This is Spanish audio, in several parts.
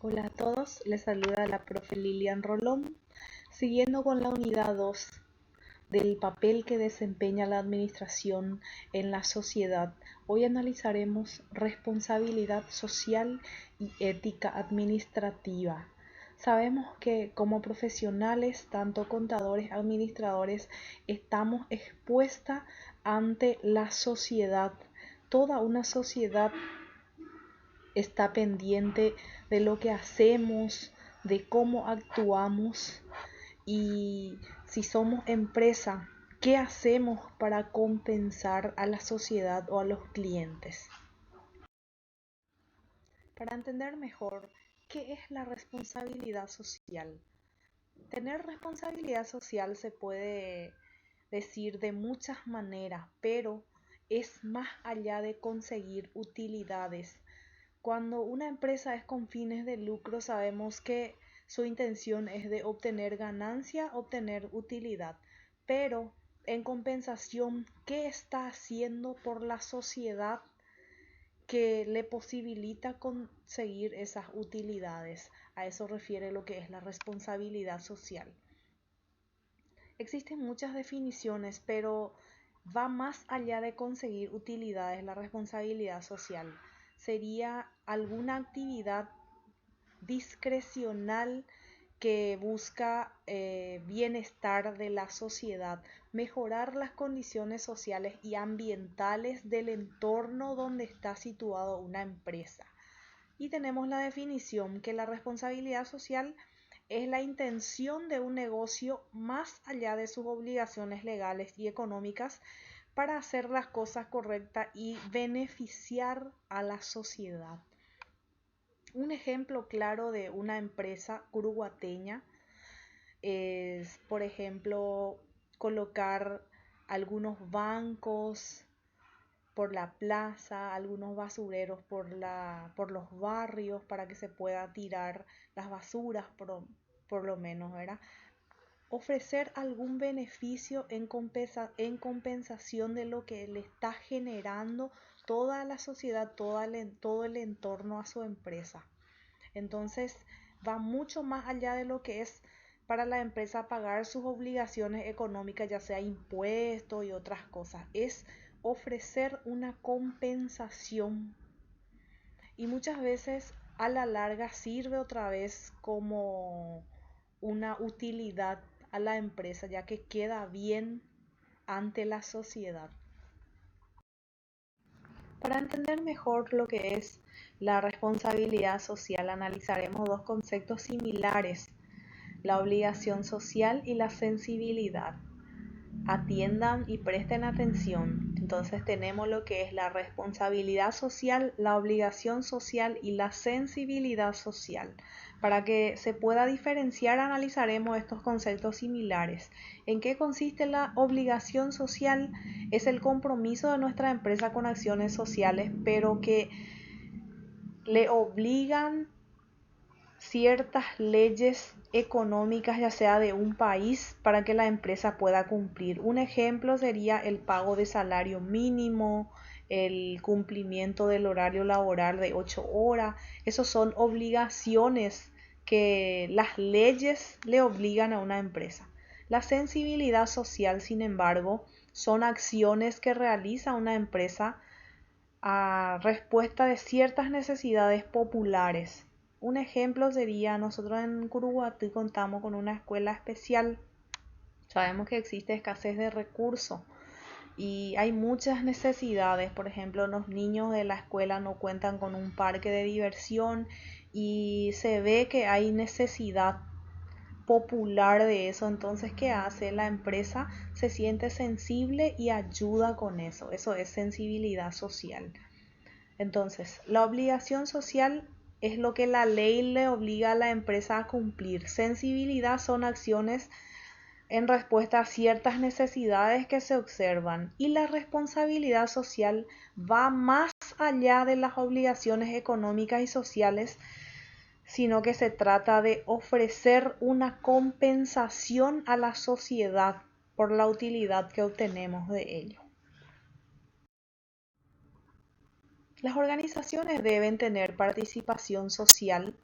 Hola a todos, les saluda la profe Lilian Rolón, siguiendo con la unidad 2 del papel que desempeña la administración en la sociedad. Hoy analizaremos responsabilidad social y ética administrativa. Sabemos que como profesionales, tanto contadores, administradores, estamos expuestas ante la sociedad. Toda una sociedad está pendiente de lo que hacemos, de cómo actuamos y si somos empresa, ¿qué hacemos para compensar a la sociedad o a los clientes? Para entender mejor, ¿qué es la responsabilidad social? Tener responsabilidad social se puede decir de muchas maneras, pero es más allá de conseguir utilidades. Cuando una empresa es con fines de lucro, sabemos que su intención es de obtener ganancia, obtener utilidad, pero en compensación, ¿qué está haciendo por la sociedad que le posibilita conseguir esas utilidades? A eso refiere lo que es la responsabilidad social. Existen muchas definiciones, pero va más allá de conseguir utilidades la responsabilidad social. Sería alguna actividad discrecional que busca bienestar de la sociedad, mejorar las condiciones sociales y ambientales del entorno donde está situado una empresa. Y tenemos la definición que la responsabilidad social es la intención de un negocio más allá de sus obligaciones legales y económicas para hacer las cosas correctas y beneficiar a la sociedad. Un ejemplo claro de una empresa uruguateña es, por ejemplo, colocar algunos bancos por la plaza, algunos basureros por los barrios para que se pueda tirar las basuras por lo menos, ¿verdad? Ofrecer algún beneficio en compensación de lo que le está generando toda la sociedad, todo el entorno a su empresa. Entonces va mucho más allá de lo que es para la empresa pagar sus obligaciones económicas, ya sea impuestos y otras cosas. Es ofrecer una compensación y muchas veces a la larga sirve otra vez como una utilidad a la empresa, ya que queda bien ante la sociedad. Para entender mejor lo que es la responsabilidad social, analizaremos dos conceptos similares: la obligación social y la sensibilidad. Atiendan y presten atención. Entonces tenemos lo que es la responsabilidad social, la obligación social y la sensibilidad social. Para que se pueda diferenciar, analizaremos estos conceptos similares. ¿En qué consiste la obligación social? Es el compromiso de nuestra empresa con acciones sociales, pero que le obligan ciertas leyes económicas, ya sea de un país, para que la empresa pueda cumplir. Un ejemplo sería el pago de salario mínimo, el cumplimiento del horario laboral de 8 horas. Esos son obligaciones que las leyes le obligan a una empresa. La sensibilidad social, sin embargo, son acciones que realiza una empresa a respuesta de ciertas necesidades populares. Un ejemplo sería, nosotros en Curuguatí contamos con una escuela especial. Sabemos que existe escasez de recursos y hay muchas necesidades. Por ejemplo, los niños de la escuela no cuentan con un parque de diversión y se ve que hay necesidad popular de eso. Entonces, ¿qué hace? La empresa se siente sensible y ayuda con eso. Eso es sensibilidad social. Entonces, la obligación social es lo que la ley le obliga a la empresa a cumplir. Sensibilidad son acciones en respuesta a ciertas necesidades que se observan. Y la responsabilidad social va más allá de las obligaciones económicas y sociales, sino que se trata de ofrecer una compensación a la sociedad por la utilidad que obtenemos de ello. Las organizaciones deben tener participación social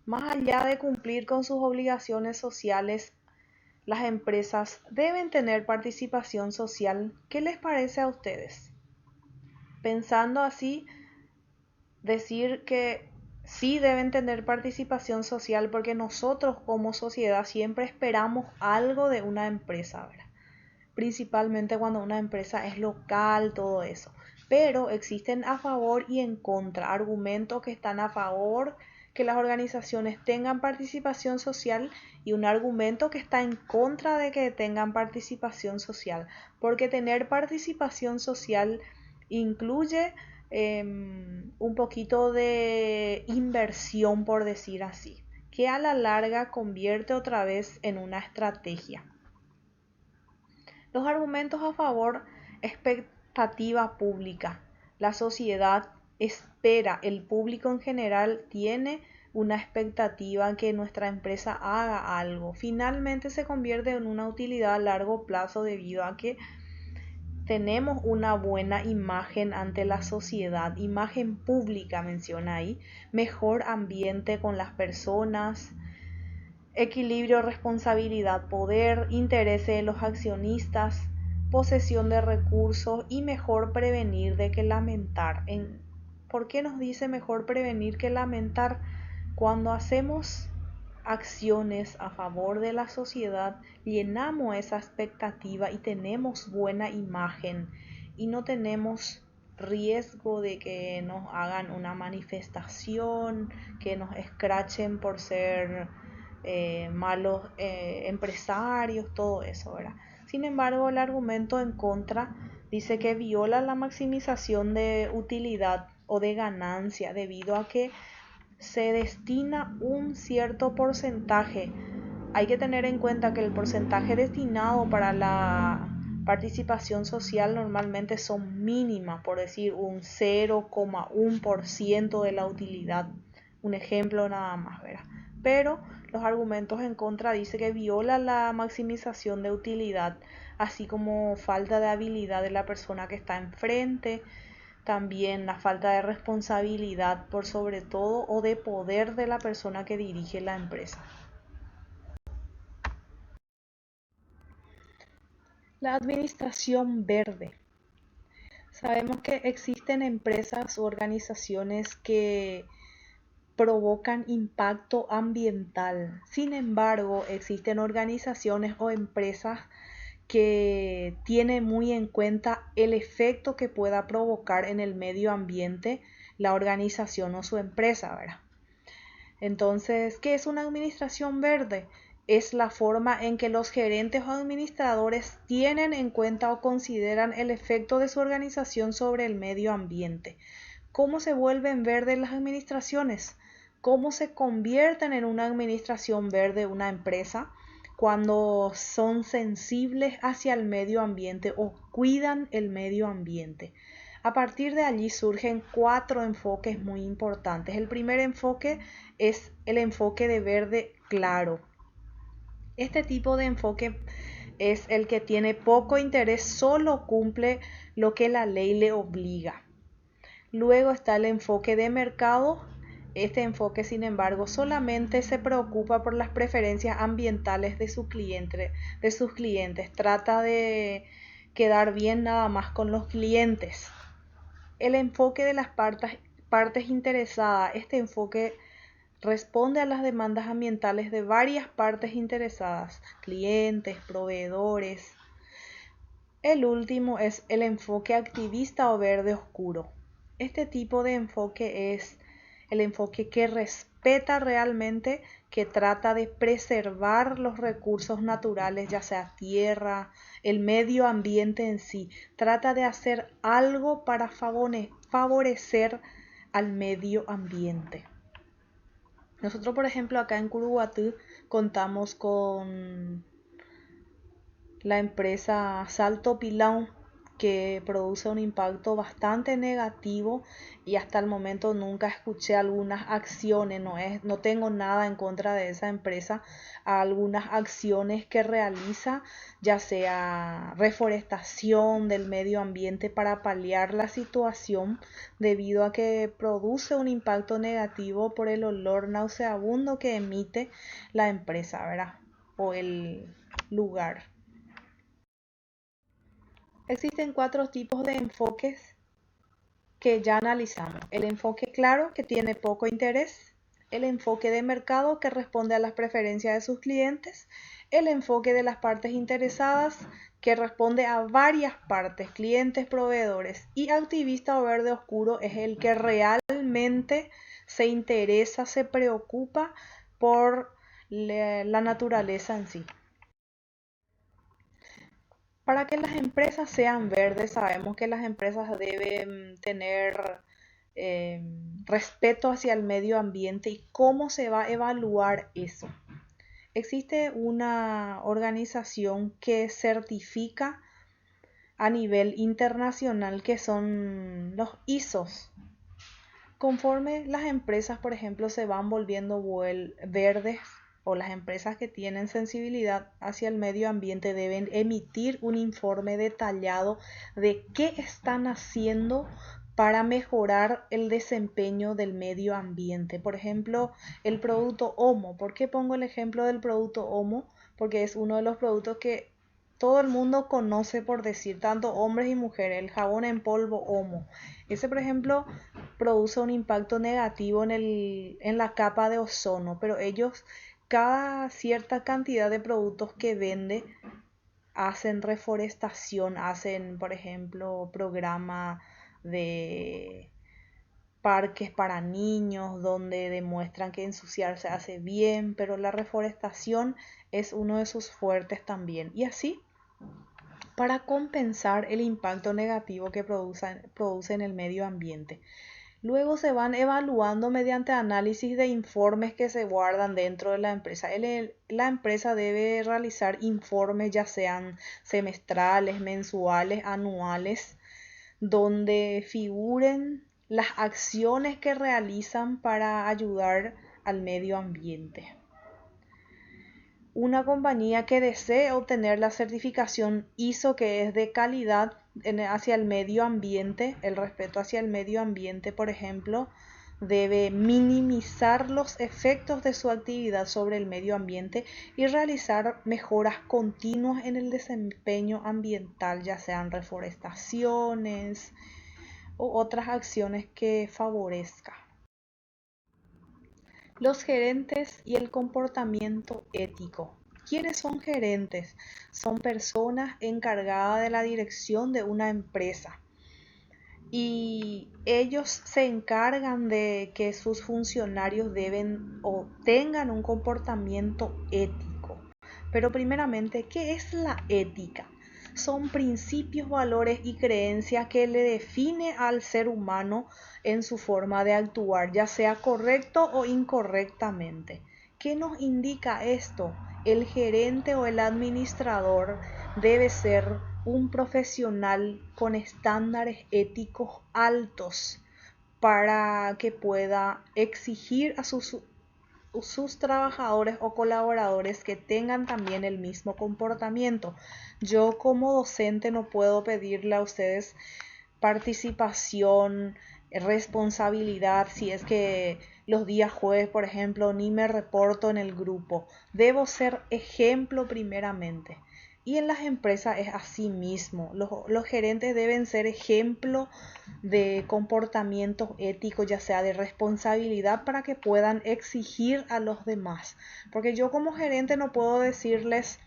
Más allá de cumplir con sus obligaciones sociales, las empresas deben tener participación social. ¿Qué les parece a ustedes? Pensando así, decir que sí deben tener participación social porque nosotros como sociedad siempre esperamos algo de una empresa, ¿verdad? Principalmente cuando una empresa es local, todo eso. Pero existen a favor y en contra, argumentos que están a favor que las organizaciones tengan participación social y un argumento que está en contra de que tengan participación social, porque tener participación social incluye un poquito de inversión, por decir así, que a la larga convierte otra vez en una estrategia. Los argumentos a favor: expectativa pública. La sociedad espera, el público en general tiene una expectativa que nuestra empresa haga algo. Finalmente se convierte en una utilidad a largo plazo debido a que tenemos una buena imagen ante la sociedad, imagen pública menciona ahí, mejor ambiente con las personas, equilibrio, responsabilidad, poder, intereses de los accionistas, posesión de recursos y mejor prevenir de que lamentar. ¿Por qué nos dice mejor prevenir que lamentar? Cuando hacemos acciones a favor de la sociedad, llenamos esa expectativa y tenemos buena imagen y no tenemos riesgo de que nos hagan una manifestación, que nos escrachen por ser malos empresarios, todo eso, ¿verdad? Sin embargo, el argumento en contra dice que viola la maximización de utilidad o de ganancia debido a que se destina un cierto porcentaje. Hay que tener en cuenta que el porcentaje destinado para la participación social normalmente son mínimas, por decir un 0,1% de la utilidad. Un ejemplo nada más, ¿verdad? Pero los argumentos en contra dice que viola la maximización de utilidad, así como falta de habilidad de la persona que está enfrente, también la falta de responsabilidad por sobre todo o de poder de la persona que dirige la empresa. La administración verde. Sabemos que existen empresas u organizaciones que provocan impacto ambiental. Sin embargo, existen organizaciones o empresas que tienen muy en cuenta el efecto que pueda provocar en el medio ambiente la organización o su empresa, ¿verdad? Entonces, ¿qué es una administración verde? Es la forma en que los gerentes o administradores tienen en cuenta o consideran el efecto de su organización sobre el medio ambiente. ¿Cómo se vuelven verdes las administraciones? ¿Cómo se convierten en una administración verde una empresa? Cuando son sensibles hacia el medio ambiente o cuidan el medio ambiente. A partir de allí surgen 4 enfoques muy importantes. El primer enfoque es el enfoque de verde claro. Este tipo de enfoque es el que tiene poco interés, solo cumple lo que la ley le obliga. Luego está el enfoque de mercado. Este enfoque, sin embargo, solamente se preocupa por las preferencias ambientales de sus clientes. Trata de quedar bien nada más con los clientes. El enfoque de las partes interesadas. Este enfoque responde a las demandas ambientales de varias partes interesadas, clientes, proveedores. El último es el enfoque activista o verde oscuro. Este tipo de enfoque es el enfoque que respeta realmente, que trata de preservar los recursos naturales, ya sea tierra, el medio ambiente en sí. Trata de hacer algo para favorecer al medio ambiente. Nosotros, por ejemplo, acá en Curuguatú contamos con la empresa Salto Pilão, que produce un impacto bastante negativo y hasta el momento nunca escuché algunas acciones, no tengo nada en contra de esa empresa, algunas acciones que realiza, ya sea reforestación del medio ambiente para paliar la situación debido a que produce un impacto negativo por el olor nauseabundo que emite la empresa, ¿verdad? O el lugar. Existen 4 tipos de enfoques que ya analizamos. El enfoque claro, que tiene poco interés. El enfoque de mercado, que responde a las preferencias de sus clientes. El enfoque de las partes interesadas, que responde a varias partes, clientes, proveedores. Y activista o verde oscuro es el que realmente se interesa, se preocupa por la naturaleza en sí. Para que las empresas sean verdes, sabemos que las empresas deben tener eh, respeto hacia el medio ambiente. ¿Y cómo se va a evaluar eso? Existe una organización que certifica a nivel internacional, que son los ISOs. Conforme las empresas, por ejemplo, se van volviendo verdes, o las empresas que tienen sensibilidad hacia el medio ambiente deben emitir un informe detallado de qué están haciendo para mejorar el desempeño del medio ambiente. Por ejemplo, el producto Omo. ¿Por qué pongo el ejemplo del producto Omo? Porque es uno de los productos que todo el mundo conoce, por decir, tanto hombres y mujeres, el jabón en polvo Omo. Ese, por ejemplo, produce un impacto negativo en la capa de ozono, pero ellos, cada cierta cantidad de productos que vende, hacen reforestación, hacen, por ejemplo, programa de parques para niños donde demuestran que ensuciarse hace bien, pero la reforestación es uno de sus fuertes también. Y así, para compensar el impacto negativo que produce en el medio ambiente. Luego se van evaluando mediante análisis de informes que se guardan dentro de la empresa. La empresa debe realizar informes, ya sean semestrales, mensuales, anuales, donde figuren las acciones que realizan para ayudar al medio ambiente. Una compañía que desee obtener la certificación ISO, que es de calidad hacia el medio ambiente, el respeto hacia el medio ambiente, por ejemplo, debe minimizar los efectos de su actividad sobre el medio ambiente y realizar mejoras continuas en el desempeño ambiental, ya sean reforestaciones o otras acciones que favorezcan. Los gerentes y el comportamiento ético. ¿Quiénes son gerentes? Son personas encargadas de la dirección de una empresa y ellos se encargan de que sus funcionarios deben o tengan un comportamiento ético. Pero primeramente, ¿qué es la ética? Son principios, valores y creencias que le define al ser humano en su forma de actuar, ya sea correcto o incorrectamente. ¿Qué nos indica esto? El gerente o el administrador debe ser un profesional con estándares éticos altos para que pueda exigir a sus trabajadores o colaboradores que tengan también el mismo comportamiento. Yo como docente no puedo pedirle a ustedes participación, responsabilidad si es que los días jueves, por ejemplo, ni me reporto en el grupo. Debo ser ejemplo primeramente. Y en las empresas es así mismo. Los gerentes deben ser ejemplo de comportamientos éticos, ya sea de responsabilidad, para que puedan exigir a los demás. Porque yo como gerente no puedo decirles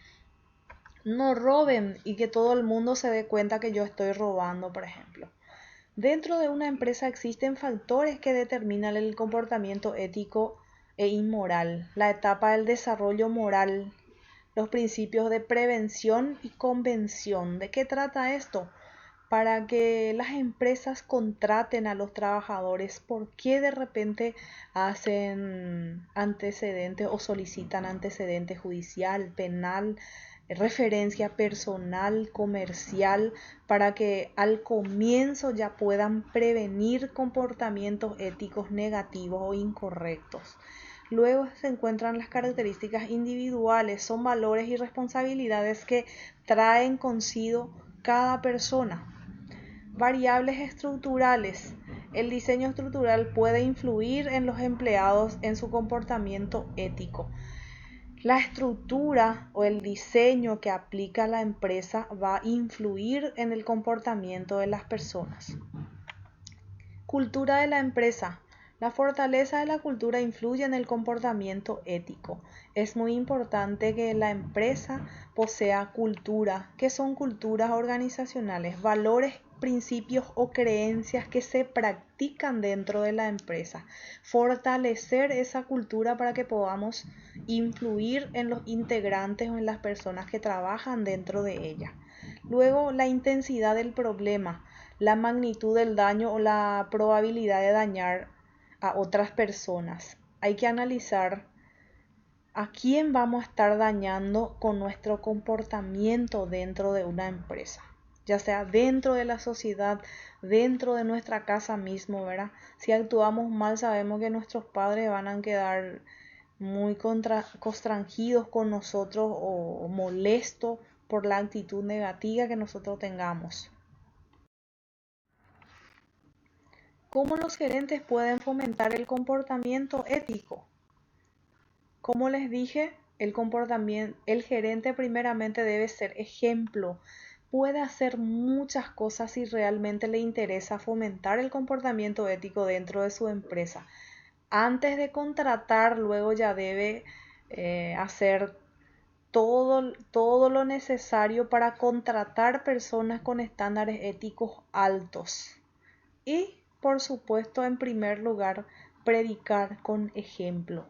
no roben y que todo el mundo se dé cuenta que yo estoy robando, por ejemplo. Dentro de una empresa existen factores que determinan el comportamiento ético e inmoral, la etapa del desarrollo moral, los principios de prevención y convención. ¿De qué trata esto? Para que las empresas contraten a los trabajadores, ¿por qué de repente hacen antecedentes o solicitan antecedente judicial, penal, referencia personal, comercial, para que al comienzo ya puedan prevenir comportamientos éticos negativos o incorrectos. Luego se encuentran las características individuales, son valores y responsabilidades que traen consigo cada persona. Variables estructurales. El diseño estructural puede influir en los empleados en su comportamiento ético. La estructura o el diseño que aplica la empresa va a influir en el comportamiento de las personas. Cultura de la empresa. La fortaleza de la cultura influye en el comportamiento ético. Es muy importante que la empresa posea cultura, que son culturas organizacionales, valores, principios o creencias que se practican dentro de la empresa. Fortalecer esa cultura para que podamos influir en los integrantes o en las personas que trabajan dentro de ella. Luego, la intensidad del problema, la magnitud del daño o la probabilidad de dañar a otras personas. Hay que analizar a quién vamos a estar dañando con nuestro comportamiento dentro de una empresa, ya sea dentro de la sociedad, dentro de nuestra casa mismo, ¿verdad? Si actuamos mal, sabemos que nuestros padres van a quedar muy constrangidos con nosotros o molestos por la actitud negativa que nosotros tengamos. ¿Cómo los gerentes pueden fomentar el comportamiento ético? Como les dije, el gerente primeramente debe ser ejemplo. Puede hacer muchas cosas si realmente le interesa fomentar el comportamiento ético dentro de su empresa. Antes de contratar, luego ya debe hacer todo lo necesario para contratar personas con estándares éticos altos. Y, por supuesto, en primer lugar, predicar con ejemplo.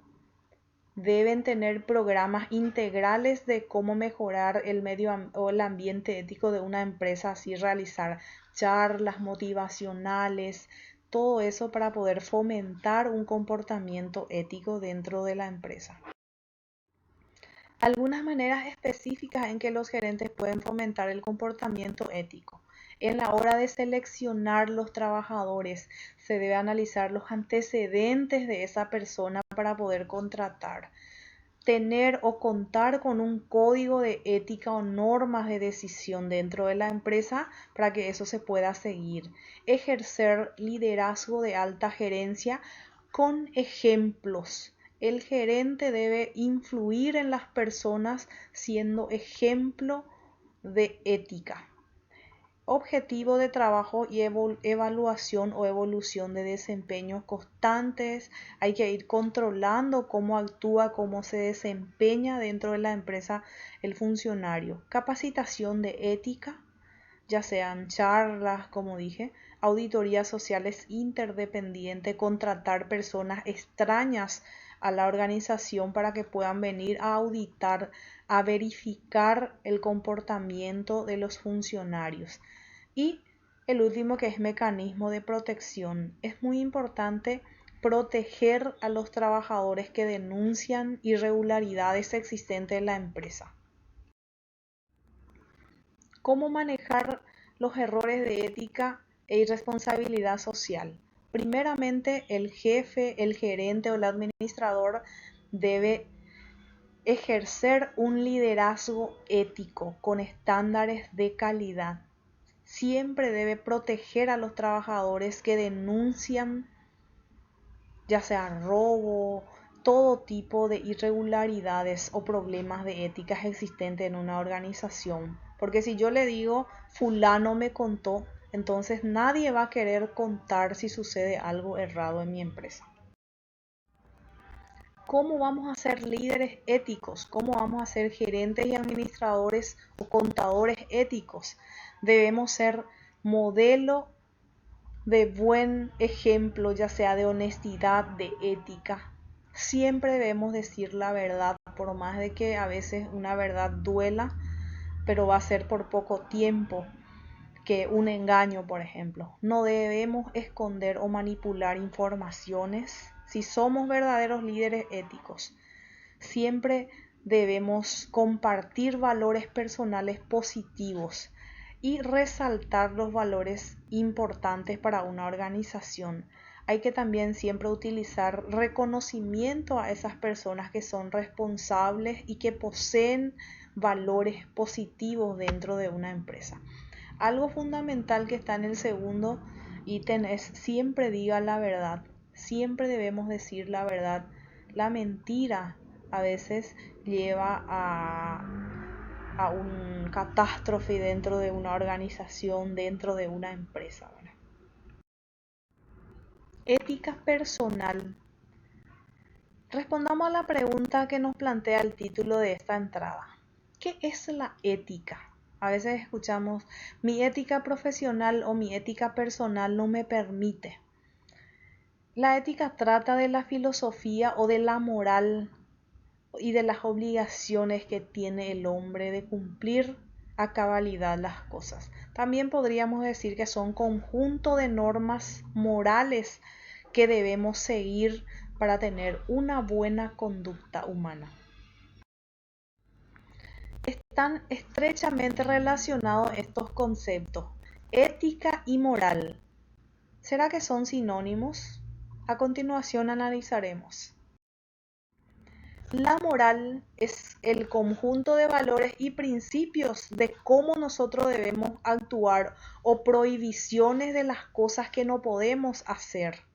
Deben tener programas integrales de cómo mejorar el medio o el ambiente ético de una empresa, así realizar charlas motivacionales, todo eso para poder fomentar un comportamiento ético dentro de la empresa. Algunas maneras específicas en que los gerentes pueden fomentar el comportamiento ético. En la hora de seleccionar los trabajadores, se debe analizar los antecedentes de esa persona para poder contratar. Tener o contar con un código de ética o normas de decisión dentro de la empresa para que eso se pueda seguir. Ejercer liderazgo de alta gerencia con ejemplos. El gerente debe influir en las personas siendo ejemplo de ética. Objetivo de trabajo y evaluación o evolución de desempeños constantes. Hay que ir controlando cómo actúa, cómo se desempeña dentro de la empresa el funcionario. Capacitación de ética, ya sean charlas, como dije, auditorías sociales interdependientes, contratar personas extrañas a la organización para que puedan venir a auditar, a verificar el comportamiento de los funcionarios. Y el último, que es mecanismo de protección. Es muy importante proteger a los trabajadores que denuncian irregularidades existentes en la empresa. ¿Cómo manejar los errores de ética e irresponsabilidad social? Primeramente, el jefe, el gerente o el administrador debe ejercer un liderazgo ético con estándares de calidad. Siempre debe proteger a los trabajadores que denuncian, ya sea robo, todo tipo de irregularidades o problemas de éticas existentes en una organización. Porque si yo le digo, fulano me contó, entonces nadie va a querer contar si sucede algo errado en mi empresa. ¿Cómo vamos a ser líderes éticos? ¿Cómo vamos a ser gerentes y administradores o contadores éticos? Debemos ser modelo de buen ejemplo, ya sea de honestidad, de ética. Siempre debemos decir la verdad, por más de que a veces una verdad duela, pero va a ser por poco tiempo que un engaño, por ejemplo. No debemos esconder o manipular informaciones si somos verdaderos líderes éticos. Siempre debemos compartir valores personales positivos y resaltar los valores importantes para una organización. Hay que también siempre utilizar reconocimiento a esas personas que son responsables y que poseen valores positivos dentro de una empresa. Algo fundamental que está en el segundo ítem es siempre diga la verdad. Siempre debemos decir la verdad. La mentira a veces lleva a un catástrofe dentro de una organización, dentro de una empresa, ¿verdad? Ética personal. Respondamos a la pregunta que nos plantea el título de esta entrada. ¿Qué es la ética? A veces escuchamos, mi ética profesional o mi ética personal no me permite. La ética trata de la filosofía o de la moral y de las obligaciones que tiene el hombre de cumplir a cabalidad las cosas. También podríamos decir que son conjunto de normas morales que debemos seguir para tener una buena conducta humana. Están estrechamente relacionados estos conceptos, ética y moral. ¿Será que son sinónimos? A continuación analizaremos. La moral es el conjunto de valores y principios de cómo nosotros debemos actuar o prohibiciones de las cosas que no podemos hacer.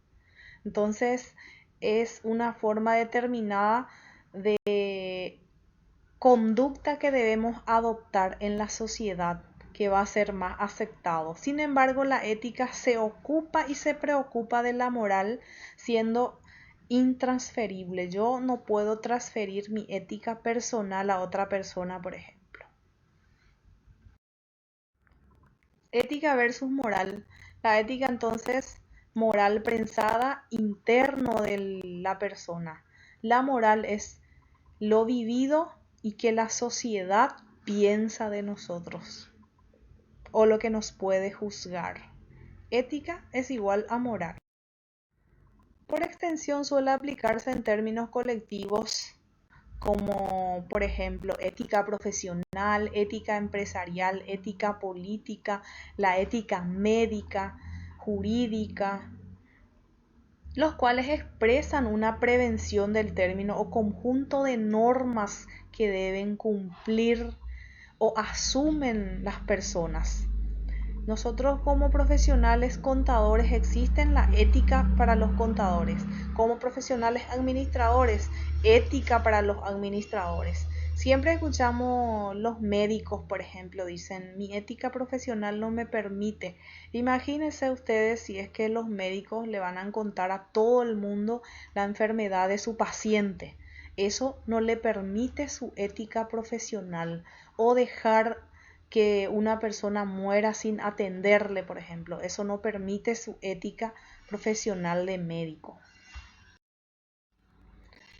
Entonces, es una forma determinada de conducta que debemos adoptar en la sociedad que va a ser más aceptado. Sin embargo, la ética se ocupa y se preocupa de la moral siendo intransferible. Yo no puedo transferir mi ética personal a otra persona, por ejemplo. Ética versus moral. La ética entonces, moral pensada interno de la persona. La moral es lo vivido y que la sociedad piensa de nosotros o lo que nos puede juzgar. Ética es igual a moral. Por extensión suele aplicarse en términos colectivos como por ejemplo ética profesional, ética empresarial, ética política, la ética médica, jurídica, los cuales expresan una prevención del término o conjunto de normas que deben cumplir o asumen las personas. Nosotros como profesionales contadores existen la ética para los contadores, como profesionales administradores, ética para los administradores. Siempre escuchamos los médicos, por ejemplo, dicen, mi ética profesional no me permite. Imagínense ustedes si es que los médicos le van a contar a todo el mundo la enfermedad de su paciente. Eso no le permite su ética profesional o dejar que una persona muera sin atenderle, por ejemplo. Eso no permite su ética profesional de médico.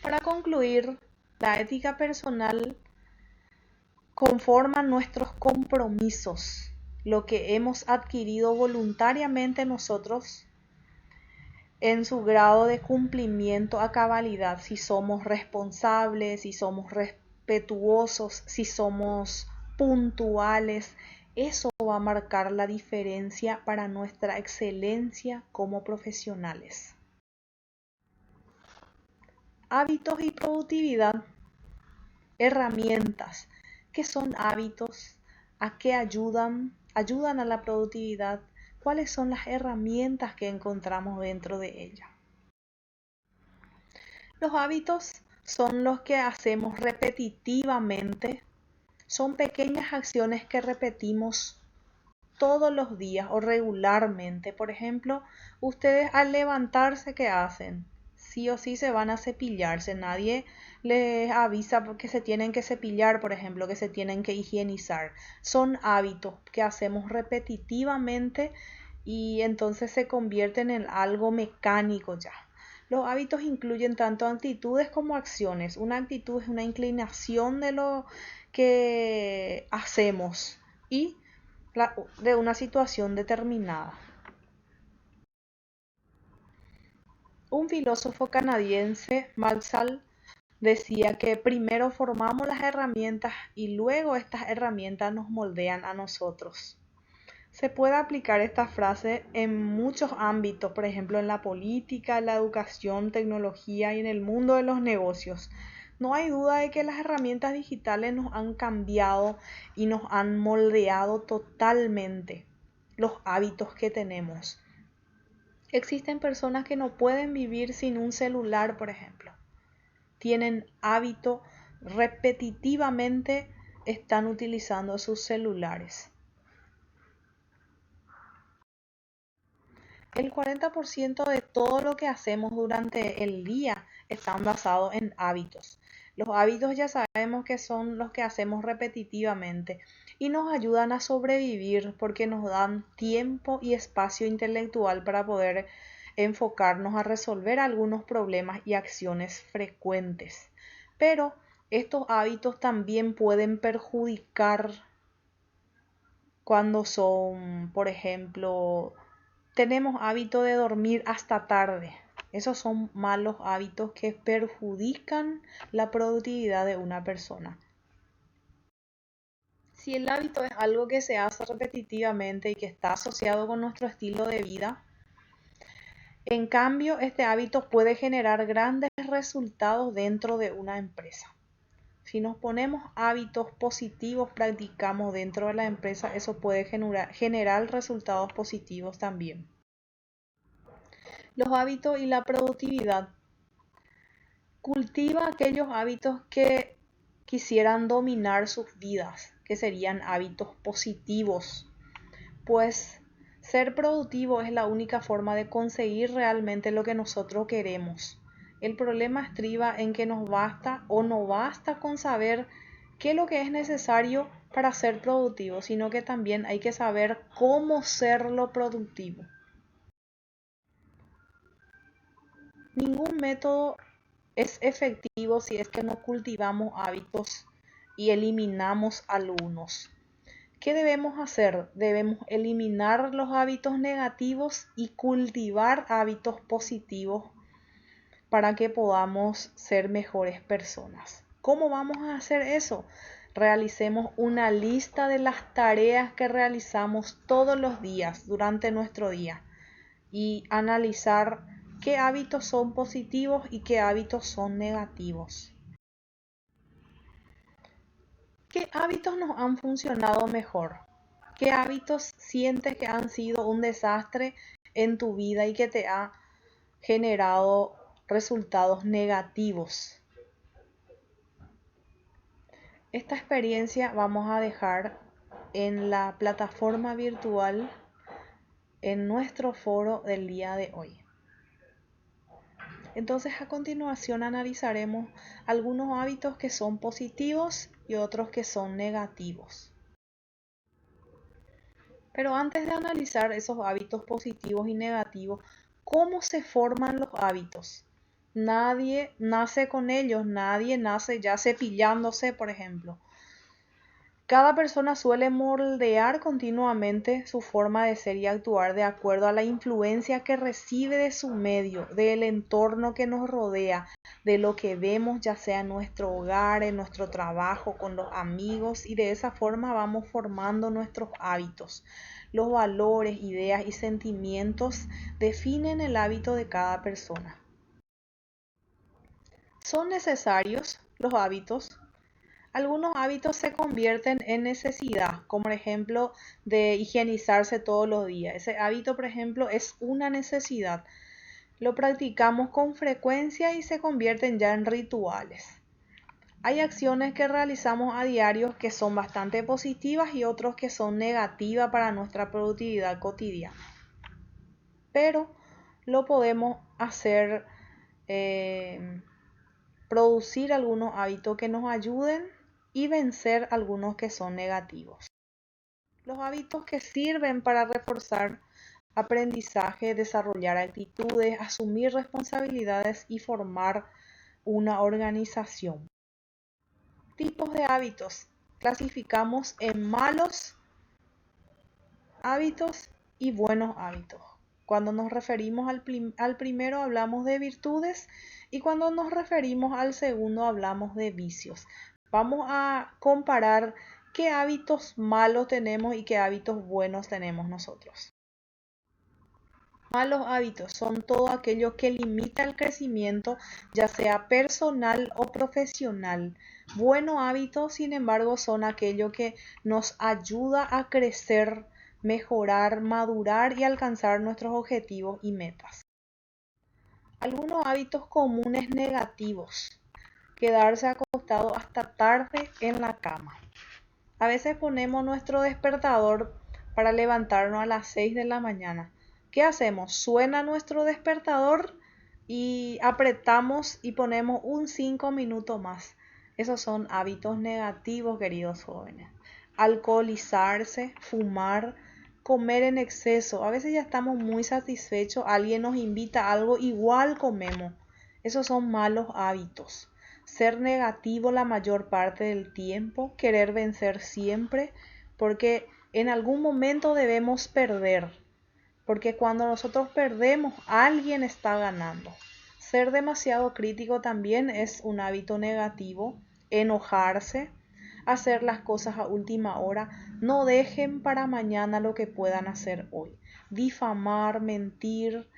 Para concluir, la ética personal conforma nuestros compromisos, lo que hemos adquirido voluntariamente nosotros en su grado de cumplimiento a cabalidad, si somos responsables, si somos respetuosos, si somos puntuales. Eso va a marcar la diferencia para nuestra excelencia como profesionales. Hábitos y productividad. Herramientas. ¿Qué son hábitos? ¿A qué ayudan? ¿Ayudan a la productividad? ¿Cuáles son las herramientas que encontramos dentro de ella? Los hábitos son los que hacemos repetitivamente. Son pequeñas acciones que repetimos todos los días o regularmente. Por ejemplo, ustedes al levantarse, ¿qué hacen? Sí o sí se van a cepillarse. Nadie les avisa porque se tienen que cepillar, por ejemplo, que se tienen que higienizar. Son hábitos que hacemos repetitivamente y entonces se convierten en algo mecánico ya. Los hábitos incluyen tanto actitudes como acciones. Una actitud es una inclinación de lo que hacemos y de una situación determinada. Un filósofo canadiense, Marshall decía que primero formamos las herramientas y luego estas herramientas nos moldean a nosotros. Se puede aplicar esta frase en muchos ámbitos, por ejemplo en la política, la educación, tecnología y en el mundo de los negocios. No hay duda de que las herramientas digitales nos han cambiado y nos han moldeado totalmente los hábitos que tenemos. Existen personas que no pueden vivir sin un celular, por ejemplo. Tienen hábito, repetitivamente están utilizando sus celulares. El 40% de todo lo que hacemos durante el día están basados en hábitos. Los hábitos ya sabemos que son los que hacemos repetitivamente y nos ayudan a sobrevivir porque nos dan tiempo y espacio intelectual para poder enfocarnos a resolver algunos problemas y acciones frecuentes. Pero estos hábitos también pueden perjudicar cuando son, por ejemplo, tenemos hábito de dormir hasta tarde. Esos son malos hábitos que perjudican la productividad de una persona. Si el hábito es algo que se hace repetitivamente y que está asociado con nuestro estilo de vida, en cambio, este hábito puede generar grandes resultados dentro de una empresa. Si nos ponemos hábitos positivos, practicamos dentro de la empresa, eso puede generar resultados positivos también. Los hábitos y la productividad. Cultiva aquellos hábitos que quisieran dominar sus vidas, que serían hábitos positivos, pues ser productivo es la única forma de conseguir realmente lo que nosotros queremos. El problema estriba en que nos basta o no basta con saber qué es lo que es necesario para ser productivo, sino que también hay que saber cómo serlo productivo. Ningún método es efectivo si es que no cultivamos hábitos y eliminamos algunos. ¿Qué debemos hacer? Debemos eliminar los hábitos negativos y cultivar hábitos positivos para que podamos ser mejores personas. ¿Cómo vamos a hacer eso? Realicemos una lista de las tareas que realizamos todos los días durante nuestro día y analizar qué hábitos son positivos y qué hábitos son negativos. ¿Qué hábitos nos han funcionado mejor? ¿Qué hábitos sientes que han sido un desastre en tu vida y que te ha generado resultados negativos? Esta experiencia vamos a dejar en la plataforma virtual en nuestro foro del día de hoy. Entonces a continuación analizaremos algunos hábitos que son positivos y otros que son negativos. Pero antes de analizar esos hábitos positivos y negativos, ¿cómo se forman los hábitos? Nadie nace con ellos, nadie nace ya cepillándose, por ejemplo. Cada persona suele moldear continuamente su forma de ser y actuar de acuerdo a la influencia que recibe de su medio, del entorno que nos rodea, de lo que vemos ya sea en nuestro hogar, en nuestro trabajo, con los amigos, y de esa forma vamos formando nuestros hábitos. Los valores, ideas y sentimientos definen el hábito de cada persona. ¿Son necesarios los hábitos? Algunos hábitos se convierten en necesidad, como por ejemplo de higienizarse todos los días. Ese hábito, por ejemplo, es una necesidad. Lo practicamos con frecuencia y se convierten ya en rituales. Hay acciones que realizamos a diario que son bastante positivas y otros que son negativas para nuestra productividad cotidiana. Pero lo podemos hacer, producir algunos hábitos que nos ayuden y vencer algunos que son negativos. Los hábitos que sirven para reforzar aprendizaje, desarrollar actitudes, asumir responsabilidades y formar una organización. Tipos de hábitos. Clasificamos en malos hábitos y buenos hábitos. Cuando nos referimos al primero hablamos de virtudes y cuando nos referimos al segundo hablamos de vicios. Vamos a comparar qué hábitos malos tenemos y qué hábitos buenos tenemos nosotros. Malos hábitos son todo aquello que limita el crecimiento, ya sea personal o profesional. Buenos hábitos, sin embargo, son aquello que nos ayuda a crecer, mejorar, madurar y alcanzar nuestros objetivos y metas. Algunos hábitos comunes negativos. Quedarse acostado hasta tarde en la cama. A veces ponemos nuestro despertador para levantarnos a las 6 de la mañana. ¿Qué hacemos? Suena nuestro despertador y apretamos y ponemos un 5 minutos más. Esos son hábitos negativos, queridos jóvenes. Alcoholizarse, fumar, comer en exceso. A veces ya estamos muy satisfechos, alguien nos invita a algo, igual comemos. Esos son malos hábitos. Ser negativo la mayor parte del tiempo, querer vencer siempre, porque en algún momento debemos perder, porque cuando nosotros perdemos, alguien está ganando. Ser demasiado crítico también es un hábito negativo. Enojarse, hacer las cosas a última hora, no dejen para mañana lo que puedan hacer hoy. Difamar, mentir,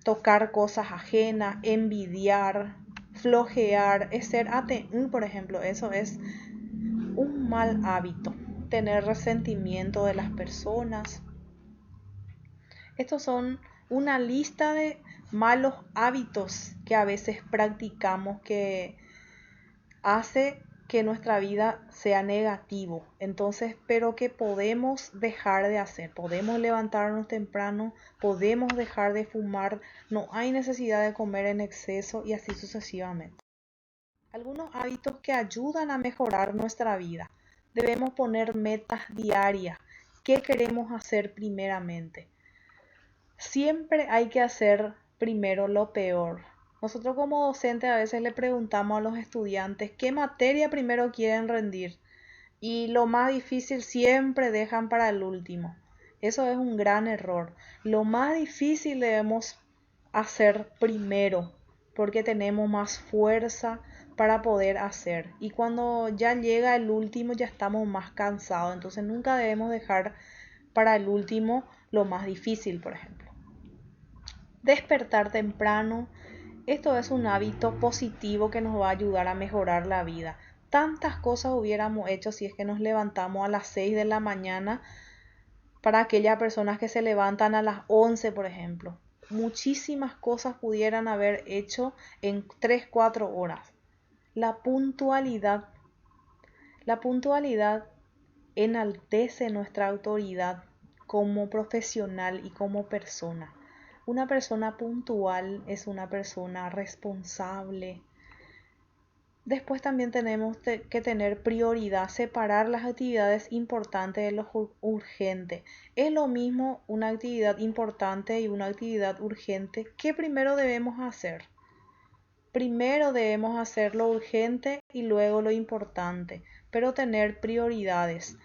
tocar cosas ajenas, envidiar, flojear, es ser ateo, por ejemplo, eso es un mal hábito. Tener resentimiento de las personas. Estos son una lista de malos hábitos que a veces practicamos que hace que nuestra vida sea negativo. Entonces, pero que podemos dejar de hacer. Podemos levantarnos temprano, podemos dejar de fumar, no hay necesidad de comer en exceso y así sucesivamente. Algunos hábitos que ayudan a mejorar nuestra vida. Debemos poner metas diarias. ¿Qué queremos hacer primeramente? Siempre hay que hacer primero lo peor. Nosotros como docentes a veces le preguntamos a los estudiantes qué materia primero quieren rendir y lo más difícil siempre dejan para el último. Eso es un gran error. Lo más difícil debemos hacer primero porque tenemos más fuerza para poder hacer. Y cuando ya llega el último ya estamos más cansados. Entonces nunca debemos dejar para el último lo más difícil, por ejemplo. Despertar temprano. Esto es un hábito positivo que nos va a ayudar a mejorar la vida. Tantas cosas hubiéramos hecho si es que nos levantamos a las 6 de la mañana para aquellas personas que se levantan a las 11, por ejemplo. Muchísimas cosas pudieran haber hecho en 3, 4 horas. La puntualidad. La puntualidad enaltece nuestra autoridad como profesional y como persona. Una persona puntual es una persona responsable. Después también tenemos que tener prioridad, separar las actividades importantes de lo urgente. Es lo mismo una actividad importante y una actividad urgente. ¿Qué primero debemos hacer? Primero debemos hacer lo urgente y luego lo importante, pero tener prioridades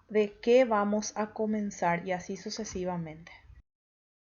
de qué vamos a comenzar y así sucesivamente.